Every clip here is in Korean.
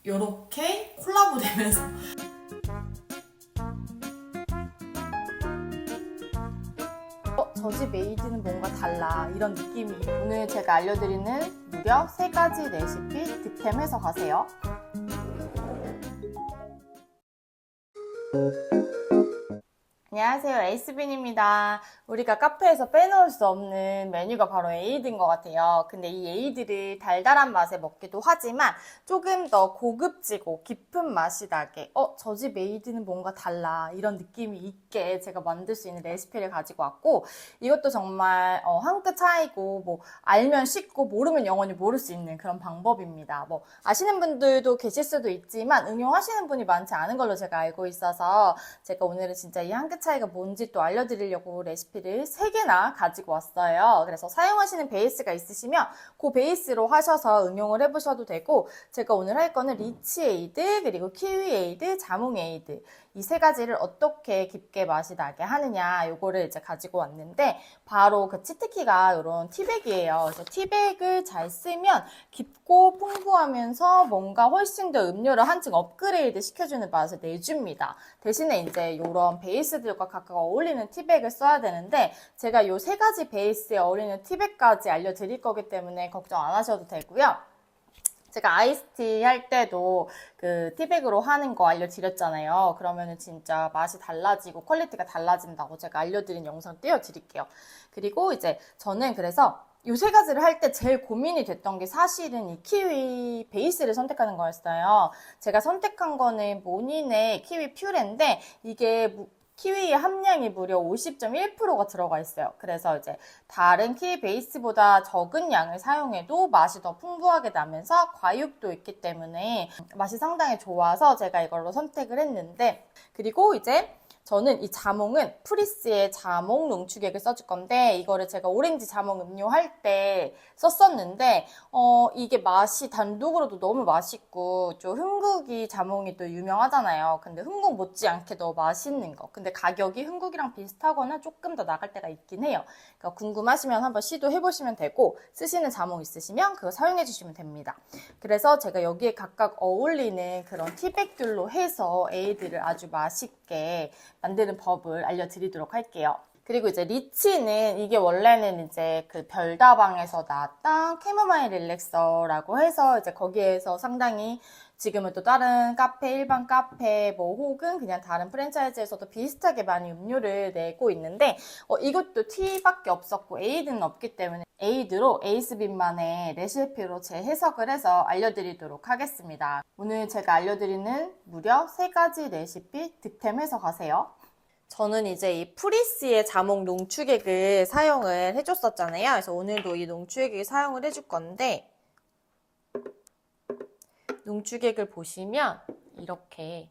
요렇게 콜라보 되면서 저 집 에이드는 뭔가 달라 이런 느낌이. 오늘 제가 알려드리는 무려 3가지 레시피 득템해서 가세요. 안녕하세요, 에이스빈입니다. 우리가 카페에서 빼놓을 수 없는 메뉴가 바로 에이드인 것 같아요. 근데 이 에이드를 달달한 맛에 먹기도 하지만 조금 더 고급지고 깊은 맛이 나게 저 집 에이드는 뭔가 달라 이런 느낌이 있게 제가 만들 수 있는 레시피를 가지고 왔고, 이것도 정말 한 끗 차이고 뭐 알면 쉽고 모르면 영원히 모를 수 있는 그런 방법입니다. 뭐 아시는 분들도 계실 수도 있지만 응용하시는 분이 많지 않은 걸로 제가 알고 있어서 제가 오늘은 진짜 이 한 끗 차이가 뭔지 또 알려드리려고 레시피를 3개나 가지고 왔어요. 그래서 사용하시는 베이스가 있으시면 그 베이스로 하셔서 응용을 해보셔도 되고, 제가 오늘 할 거는 리치 에이드, 그리고 키위 에이드, 자몽 에이드, 이 3가지를 어떻게 깊게 맛이 나게 하느냐, 요거를 이제 가지고 왔는데, 바로 그 치트키가 이런 티백이에요. 그래서 티백을 잘 쓰면 깊고 풍부하면서 뭔가 훨씬 더 음료를 한층 업그레이드 시켜주는 맛을 내줍니다. 대신에 이제 이런 베이스들과 각각 어울리는 티백을 써야 되는데, 제가 요 3가지 베이스에 어울리는 티백까지 알려드릴 거기 때문에 걱정 안 하셔도 되고요. 제가 아이스티 할 때도 그 티백으로 하는 거 알려드렸잖아요. 그러면은 진짜 맛이 달라지고 퀄리티가 달라진다고 제가 알려드린 영상 띄워드릴게요. 그리고 이제 저는 그래서 요 3가지를 할 때 제일 고민이 됐던 게 사실은 이 키위 베이스를 선택하는 거였어요. 제가 선택한 거는 모닌의 키위 퓨레인데, 이게 키위의 함량이 무려 50.1%가 들어가 있어요. 그래서 이제 다른 키위 베이스보다 적은 양을 사용해도 맛이 더 풍부하게 나면서 과육도 있기 때문에 맛이 상당히 좋아서 제가 이걸로 선택을 했는데, 그리고 이제 저는 이 자몽은 프리스의 자몽 농축액을 써줄 건데, 이거를 제가 오렌지 자몽 음료 할 때 썼었는데 이게 맛이 단독으로도 너무 맛있고, 좀 흥국이 자몽이 또 유명하잖아요. 근데 흥국 못지않게 더 맛있는 거, 근데 가격이 흥국이랑 비슷하거나 조금 더 나갈 때가 있긴 해요. 그러니까 궁금하시면 한번 시도해보시면 되고, 쓰시는 자몽 있으시면 그거 사용해주시면 됩니다. 그래서 제가 여기에 각각 어울리는 그런 티백들로 해서 에이드를 아주 맛있게 만드는 법을 알려드리도록 할게요. 그리고 이제 리치는, 이게 원래는 이제 그 별다방에서 나왔던 캐모마일 릴렉서라고 해서 이제 거기에서 상당히 지금은 또 다른 카페, 일반 카페 뭐 혹은 그냥 다른 프랜차이즈에서도 비슷하게 많이 음료를 내고 있는데, 이것도 티밖에 없었고 에이드는 없기 때문에 에이드로 에이스빈만의 레시피로 재해석을 해서 알려드리도록 하겠습니다. 오늘 제가 알려드리는 무려 3가지 레시피 득템해서 가세요. 저는 이제 이 프리스의 자몽 농축액을 사용을 해줬었잖아요. 그래서 오늘도 이 농축액을 사용을 해줄 건데, 농축액을 보시면 이렇게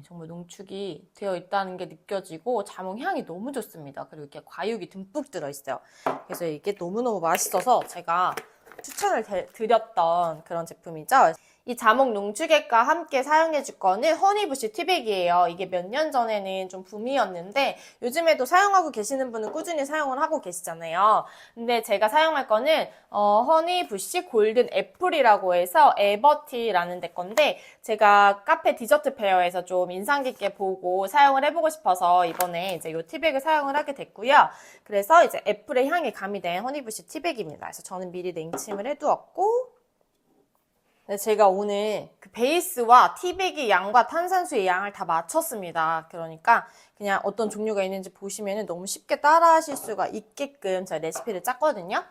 정말 농축이 되어 있다는 게 느껴지고 자몽 향이 너무 좋습니다. 그리고 이렇게 과육이 듬뿍 들어있어요. 그래서 이게 너무너무 맛있어서 제가 추천을 드렸던 그런 제품이죠. 이 자몽 농축액과 함께 사용해 줄 거는 허니부시 티백이에요. 이게 몇 년 전에는 좀 붐이었는데 요즘에도 사용하고 계시는 분은 꾸준히 사용을 하고 계시잖아요. 근데 제가 사용할 거는 허니부시 골든 애플이라고 해서 에버티라는 데 건데, 제가 카페 디저트 페어에서 좀 인상 깊게 보고 사용을 해보고 싶어서 이번에 이제 이 티백을 사용을 하게 됐고요. 그래서 이제 애플의 향이 가미된 허니부시 티백입니다. 그래서 저는 미리 냉침을 해두었고, 제가 오늘 그 베이스와 티백의 양과 탄산수의 양을 다 맞췄습니다. 그러니까 그냥 어떤 종류가 있는지 보시면 너무 쉽게 따라 하실 수가 있게끔 제가 레시피를 짰거든요.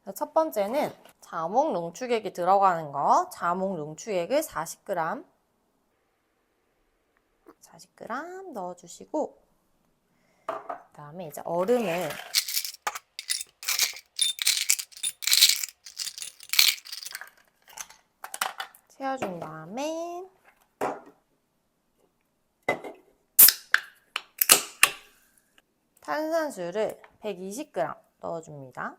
그래서 첫 번째는 자몽 농축액이 들어가는 거, 자몽 농축액을 40g 넣어주시고, 그 다음에 이제 얼음을 채워준 다음에 탄산수를 120g 넣어줍니다.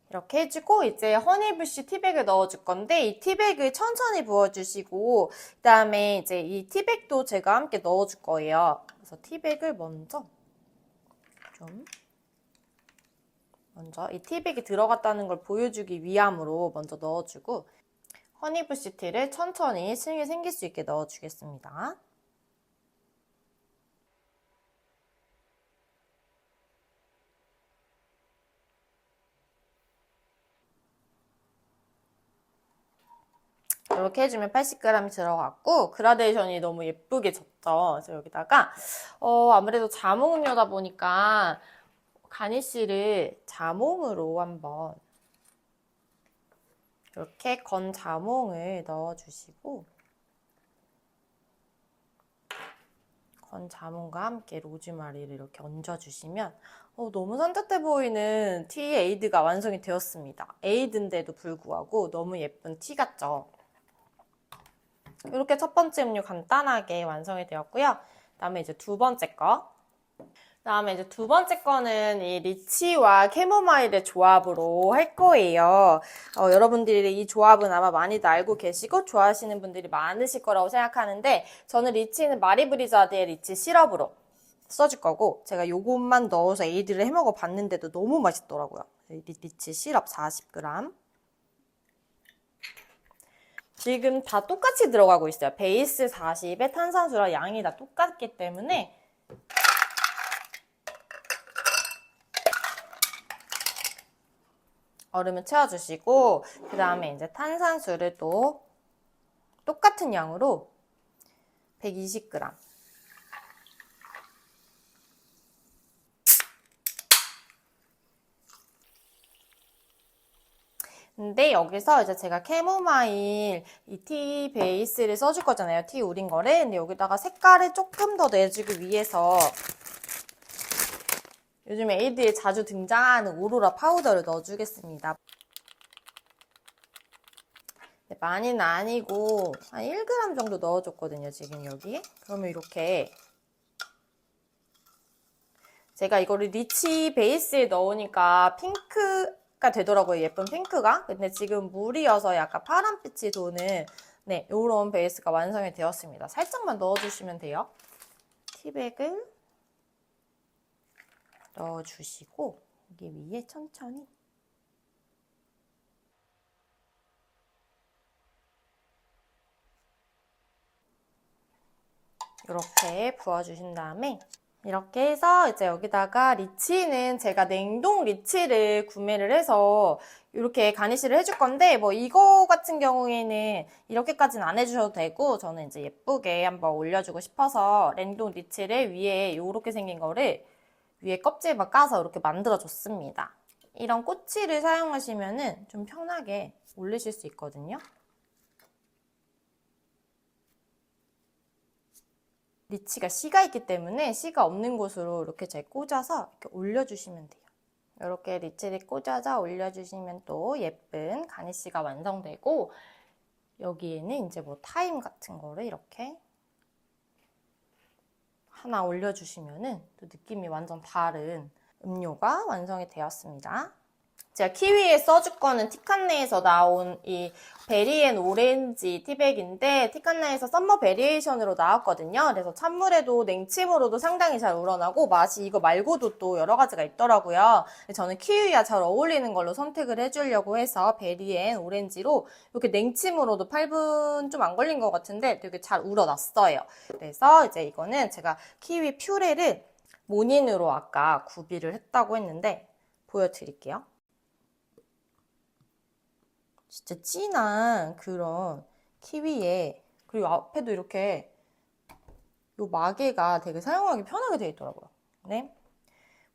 이렇게 해주고 이제 허니부시 티백을 넣어줄 건데, 이 티백을 천천히 부어주시고 그 다음에 이제 이 티백도 제가 함께 넣어줄 거예요. 그래서 티백을 먼저 좀 먼저 이 티백이 들어갔다는 걸 보여주기 위함으로 먼저 넣어주고 허니부시티를 천천히 슬기 생길 수 있게 넣어주겠습니다. 이렇게 해주면 80g이 들어갔고 그라데이션이 너무 예쁘게 졌죠. 그래서 여기다가 아무래도 자몽 음료다 보니까 가니쉬를 자몽으로 한번 이렇게 건 자몽을 넣어주시고 건 자몽과 함께 로즈마리를 이렇게 얹어주시면 너무 산뜻해 보이는 티 에이드가 완성이 되었습니다. 에이드인데도 불구하고 너무 예쁜 티 같죠? 이렇게 첫 번째 음료 간단하게 완성이 되었고요. 그다음에 이제 두 번째 거. 그다음에 이제 두 번째 거는 이 리치와 캐모마일의 조합으로 할 거예요. 여러분들이 이 조합은 아마 많이도 알고 계시고 좋아하시는 분들이 많으실 거라고 생각하는데 저는 리치는 마리브리자드의 리치 시럽으로 써줄 거고 제가 요것만 넣어서 에이드를 해먹어 봤는데도 너무 맛있더라고요. 리치 시럽 40g. 지금 다 똑같이 들어가고 있어요. 베이스 40에 탄산수랑 양이 다 똑같기 때문에 얼음을 채워주시고 그 다음에 이제 탄산수를 또 똑같은 양으로 120g 근데 여기서 이제 제가 캐모마일 이 티 베이스를 써줄 거잖아요. 티 우린 거를. 근데 여기다가 색깔을 조금 더 내주기 위해서 요즘 에이드에 자주 등장하는 오로라 파우더를 넣어주겠습니다. 많이는 아니고 한 1g 정도 넣어줬거든요. 지금 여기. 그러면 이렇게 제가 이거를 리치 베이스에 넣으니까 핑크가 되더라고요. 예쁜 핑크가. 근데 지금 물이어서 약간 파란빛이 도는 네, 이런 베이스가 완성이 되었습니다. 살짝만 넣어주시면 돼요. 티백을 넣어주시고 여기 위에 천천히 이렇게 부어주신 다음에 이렇게 해서 이제 여기다가 리치는 제가 냉동 리치를 구매를 해서 이렇게 가니쉬를 해줄 건데 뭐 이거 같은 경우에는 이렇게까지는 안 해주셔도 되고 저는 이제 예쁘게 한번 올려주고 싶어서 냉동 리치를 위에 이렇게 생긴 거를 위에 껍질만 까서 이렇게 만들어줬습니다. 이런 꼬치를 사용하시면은 좀 편하게 올리실 수 있거든요. 리치가 씨가 있기 때문에 씨가 없는 곳으로 이렇게 잘 꽂아서 이렇게 올려주시면 돼요. 이렇게 리치를 꽂아서 올려주시면 또 예쁜 가니쉬가 완성되고 여기에는 이제 뭐 타임 같은 거를 이렇게 하나 올려주시면은 또 느낌이 완전 다른 음료가 완성이 되었습니다. 제가 키위에 써줄 거는 티칸네에서 나온 이 베리앤 오렌지 티백인데 티칸네에서 썸머 베리에이션으로 나왔거든요. 그래서 찬물에도 냉침으로도 상당히 잘 우러나고 맛이 이거 말고도 또 여러 가지가 있더라고요. 저는 키위와 잘 어울리는 걸로 선택을 해주려고 해서 베리앤 오렌지로 이렇게 냉침으로도 8분 좀 안 걸린 것 같은데 되게 잘 우러났어요. 그래서 이제 이거는 제가 키위 퓨레를 모닌으로 아까 구비를 했다고 했는데 보여드릴게요. 진짜 진한 그런 키위에 그리고 앞에도 이렇게 요 마개가 되게 사용하기 편하게 되어 있더라고요. 네.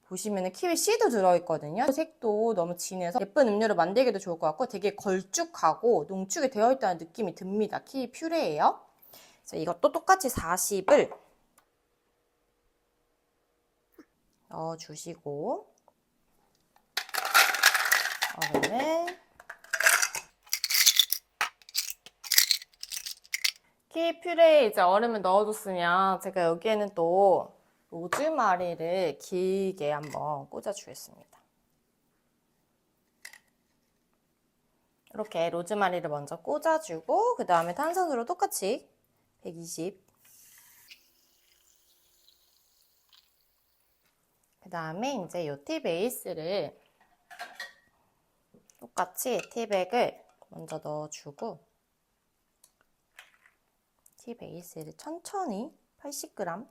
보시면은 키위 씨도 들어있거든요. 색도 너무 진해서 예쁜 음료를 만들기도 좋을 것 같고 되게 걸쭉하고 농축이 되어 있다는 느낌이 듭니다. 키위 퓨레예요. 그래서 이것도 똑같이 40을 넣어주시고 얼음을 키위 퓨레에 이제 얼음을 넣어줬으면 제가 여기에는 또 로즈마리를 길게 한번 꽂아주겠습니다. 이렇게 로즈마리를 먼저 꽂아주고 그 다음에 탄산수로 똑같이 120 그 다음에 이제 요 티 베이스를 똑같이 티백을 먼저 넣어주고 티베이스를 천천히 80g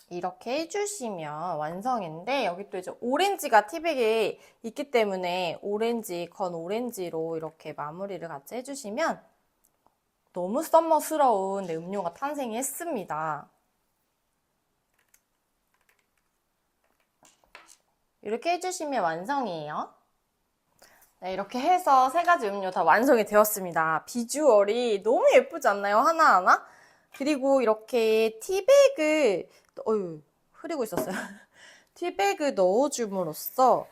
이렇게 해주시면 완성인데, 여기 또 이제 오렌지가 티백에 있기 때문에 건 오렌지로 이렇게 마무리를 같이 해주시면 너무 썸머스러운 음료가 탄생했습니다. 이렇게 해주시면 완성이에요. 네, 이렇게 해서 세 가지 음료 다 완성이 되었습니다. 비주얼이 너무 예쁘지 않나요? 하나하나? 그리고 이렇게 티백을, 흐리고 있었어요. 티백을 넣어줌으로써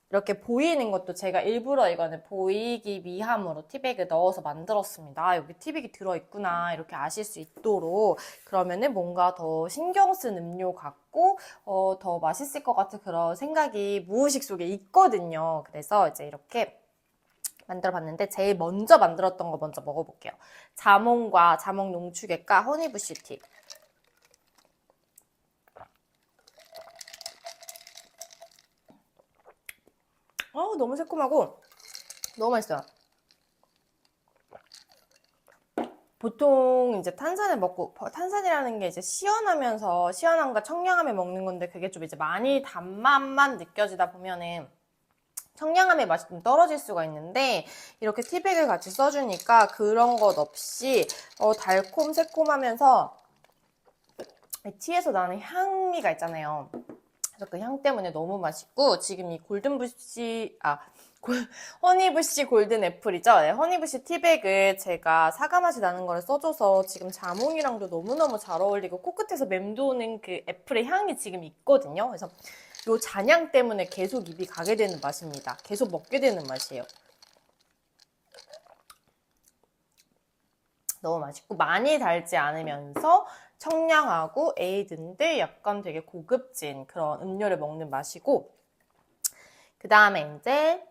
이렇게 보이는 것도 제가 일부러 이거는 보이기 위함으로 티백을 넣어서 만들었습니다. 여기 티백이 들어있구나 이렇게 아실 수 있도록. 그러면은 뭔가 더 신경 쓴 음료 같고 더 맛있을 것 같은 그런 생각이 무의식 속에 있거든요. 그래서 이제 이렇게 만들어봤는데 제일 먼저 만들었던 거 먼저 먹어볼게요. 자몽과 자몽 농축액과 허니부시티. 너무 새콤하고 너무 맛있어요. 보통 이제 탄산을 먹고, 탄산이라는 게 이제 시원하면서 시원함과 청량함을 먹는 건데 그게 좀 이제 많이 단맛만 느껴지다 보면은 청량함의 맛이 좀 떨어질 수가 있는데, 이렇게 티백을 같이 써주니까 그런 것 없이 달콤 새콤하면서 티에서 나는 향미가 있잖아요. 그래서 그 향 때문에 너무 맛있고, 지금 이 허니부시 골든 애플이죠. 네, 허니부시 티백을 제가 사과 맛이 나는 거를 써줘서 지금 자몽이랑도 너무너무 잘 어울리고 코끝에서 맴도는 그 애플의 향이 지금 있거든요. 그래서 요 잔향 때문에 계속 입이 가게 되는 맛입니다. 계속 먹게 되는 맛이에요. 너무 맛있고 많이 달지 않으면서 청량하고 에이드인데 약간 되게 고급진 그런 음료를 먹는 맛이고, 그 다음에 이제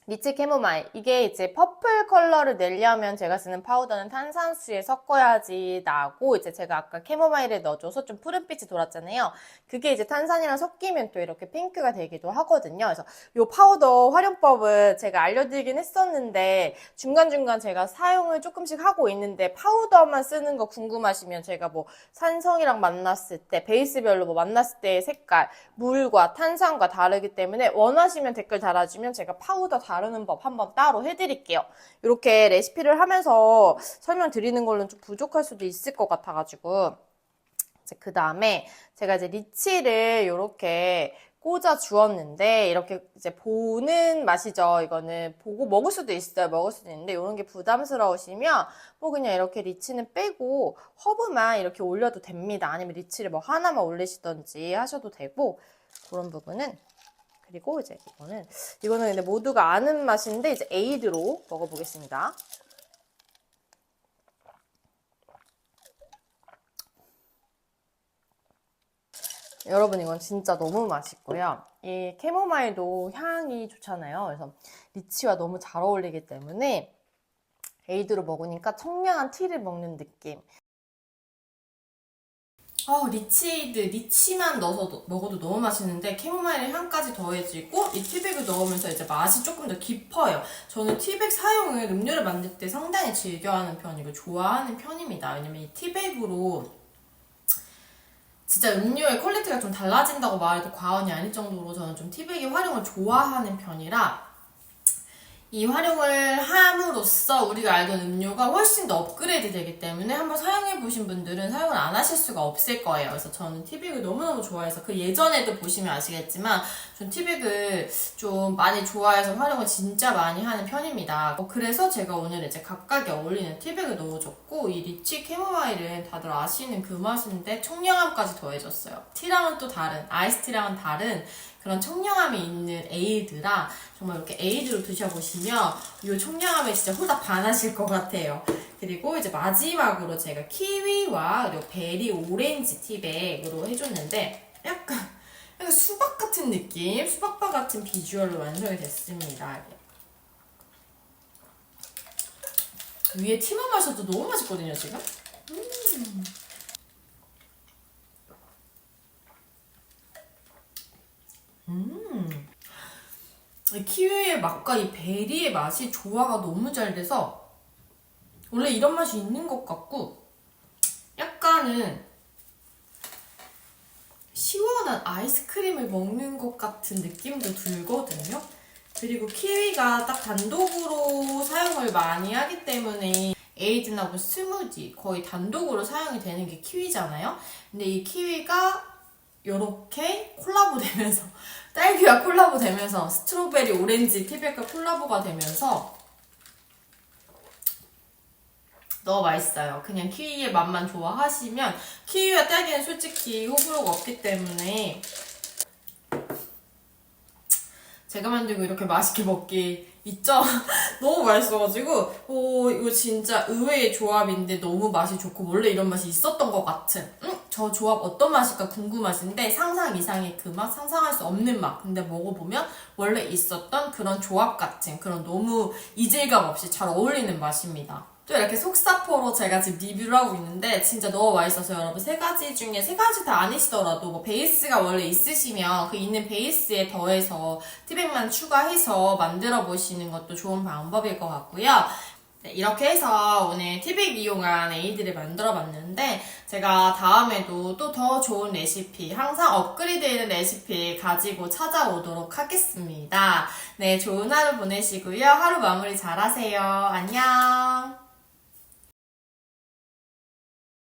리치 캐모마일. 이게 이제 퍼플 컬러를 내려면 제가 쓰는 파우더는 탄산수에 섞어야지 나고, 이제 제가 아까 캐모마일을 넣어줘서 좀 푸른빛이 돌았잖아요. 그게 이제 탄산이랑 섞이면 또 이렇게 핑크가 되기도 하거든요. 그래서 이 파우더 활용법을 제가 알려드리긴 했었는데 중간중간 제가 사용을 조금씩 하고 있는데, 파우더만 쓰는 거 궁금하시면 제가 뭐 산성이랑 만났을 때 베이스별로 뭐 만났을 때의 색깔, 물과 탄산과 다르기 때문에 원하시면 댓글 달아주면 제가 파우더 다루는 법 한번 따로 해드릴게요. 이렇게 레시피를 하면서 설명드리는 걸로는 좀 부족할 수도 있을 것 같아가지고, 이제 그 다음에 제가 이제 리치를 이렇게 꽂아 주었는데, 이렇게 이제 보는 맛이죠. 이거는 보고 먹을 수도 있어요. 먹을 수도 있는데 이런 게 부담스러우시면 뭐 그냥 이렇게 리치는 빼고 허브만 이렇게 올려도 됩니다. 아니면 리치를 뭐 하나만 올리시던지 하셔도 되고, 그런 부분은. 그리고 이제 이거는 근데 모두가 아는 맛인데 이제 에이드로 먹어보겠습니다. 여러분, 이건 진짜 너무 맛있고요. 이 캐모마일도 향이 좋잖아요. 그래서 리치와 너무 잘 어울리기 때문에 에이드로 먹으니까 청량한 티를 먹는 느낌. 리치만 넣어서 먹어도 너무 맛있는데 캐모마일 향까지 더해지고 이 티백을 넣으면서 이제 맛이 조금 더 깊어요. 저는 티백 사용을 음료를 만들 때 상당히 즐겨하는 편이고 좋아하는 편입니다. 왜냐면 이 티백으로 진짜 음료의 퀄리티가 좀 달라진다고 말해도 과언이 아닐 정도로 저는 좀 티백의 활용을 좋아하는 편이라, 이 활용을 함으로써 우리가 알던 음료가 훨씬 더 업그레이드 되기 때문에 한번 사용해보신 분들은 사용을 안 하실 수가 없을 거예요. 그래서 저는 티백을 너무너무 좋아해서, 그 예전에도 보시면 아시겠지만 전 티백을 좀 많이 좋아해서 활용을 진짜 많이 하는 편입니다. 그래서 제가 오늘 이제 각각에 어울리는 티백을 넣어줬고, 이 리치 캐모마일은 다들 아시는 그 맛인데 청량함까지 더해졌어요. 티랑은 또 다른, 아이스티랑은 다른 그런 청량함이 있는 에이드라 정말 이렇게 에이드로 드셔보시면 이 청량함에 진짜 홀딱 반하실 것 같아요. 그리고 이제 마지막으로 제가 키위와 그리고 베리 오렌지 티백으로 해줬는데 약간, 수박 같은 느낌? 수박바 같은 비주얼로 완성이 됐습니다. 그래서 위에 티만 마셔도 너무 맛있거든요, 지금. 이 키위의 맛과 이 베리의 맛이 조화가 너무 잘 돼서 원래 이런 맛이 있는 것 같고 약간은 시원한 아이스크림을 먹는 것 같은 느낌도 들거든요. 그리고 키위가 딱 단독으로 사용을 많이 하기 때문에 에이드나 뭐 스무디 거의 단독으로 사용이 되는 게 키위잖아요. 근데 이 키위가 이렇게 콜라보 되면서 딸기와 콜라보 되면서 스트로베리 오렌지 티백과 콜라보가 되면서 너무 맛있어요. 그냥 키위의 맛만 좋아하시면 키위와 딸기는 솔직히 호불호가 없기 때문에 제가 만들고 이렇게 맛있게 먹기 있죠? 너무 맛있어가지고 이거 진짜 의외의 조합인데 너무 맛이 좋고 원래 이런 맛이 있었던 것 같은 저 조합 어떤 맛일까 궁금하신데 상상 이상의 그 맛, 상상할 수 없는 맛. 근데 먹어보면 원래 있었던 그런 조합 같은 그런 너무 이질감 없이 잘 어울리는 맛입니다. 또 이렇게 속사포로 제가 지금 리뷰를 하고 있는데 진짜 너무 맛있어서 여러분 세 가지 중에 세 가지 다 아니시더라도 뭐 베이스가 원래 있으시면 그 있는 베이스에 더해서 티백만 추가해서 만들어 보시는 것도 좋은 방법일 것 같고요. 네, 이렇게 해서 오늘 티백 이용한 에이드를 만들어 봤는데 제가 다음에도 또 더 좋은 레시피, 항상 업그레이드되는 레시피 가지고 찾아오도록 하겠습니다. 네, 좋은 하루 보내시고요. 하루 마무리 잘 하세요. 안녕!